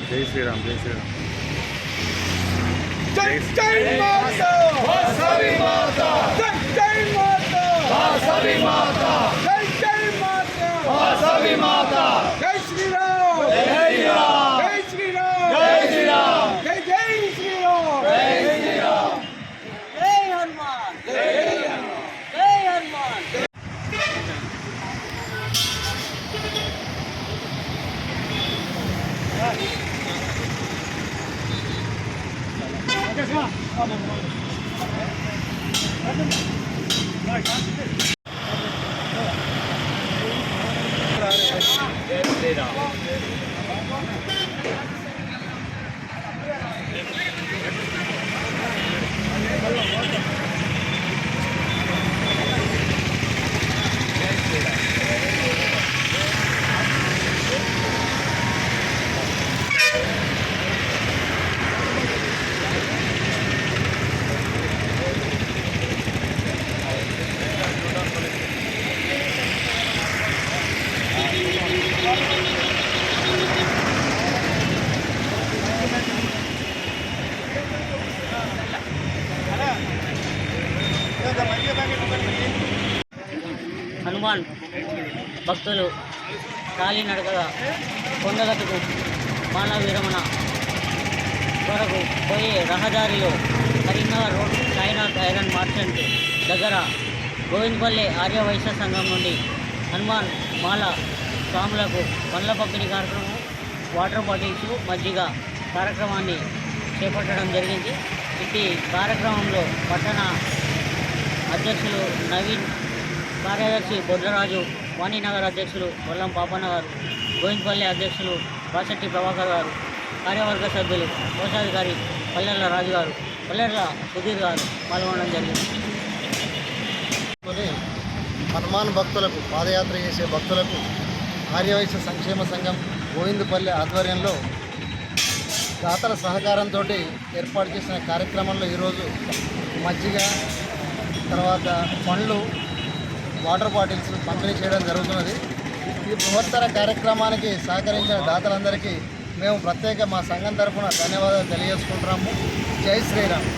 జై శ్రీరామ్ జై శ్రీరామ్ జై జై మాతా వాసవి మాతా జై జై మాతా వాసవి మాతా జై జై మాతా వాసవి మాతా జై శ్రీరామ్ జై శ్రీరామ్ జై శ్రీరామ్ జై శ్రీరామ్ జై జై శ్రీరామ్ జై శ్రీరామ్ జై హనుమాన్ జై హనుమాన్ జై హనుమాన్ హనుమాన్ భక్తులు కాలినడకగా కొండగట్టుకు మానవ విరమణ వరకు పోయే రహదారిలో Karimnagar road Sainath iron merchant దగ్గర గోవిందపల్లి ఆర్యవైశ్య సంఘం నుండి హనుమాన్ మాల స్వాములకు పండ్ల పంపిణీ కార్యక్రమం, వాటర్ బాటిల్స్, మజ్జిగ కార్యక్రమాన్ని చేపట్టడం జరిగింది. ఇది కార్యక్రమంలో పట్టణ అధ్యక్షులు నవీన్, కార్యదర్శి బొడ్లరాజు, వాణినగర్ అధ్యక్షులు వల్లం పాపన్న గారు, గోవిందపల్లి అధ్యక్షులు బాసెట్టి ప్రభాకర్ గారు, కార్యవర్గ సభ్యులు కోశాధికారి పల్లెల రాజు గారు, పల్లెల సుధీర్ గారు పాల్గొనడం జరిగింది. హనుమాన్ భక్తులకు, పాదయాత్ర చేసే భక్తులకు ఆర్యవైశ్య సంక్షేమ సంఘం గోవిందపల్లి ఆధ్వర్యంలో దాతల సహకారంతో ఏర్పాటు చేసిన కార్యక్రమంలో ఈరోజు మజ్జిగ, తర్వాత పండ్లు, వాటర్ బాటిల్స్ పంపిణీ చేయడం జరుగుతున్నది. ఈ బృహత్తర కార్యక్రమానికి సహకరించిన దాతలందరికీ మేము ప్రత్యేక మా సంఘం తరఫున ధన్యవాదాలు తెలియజేసుకుంటున్నాము. జై శ్రీరామ్.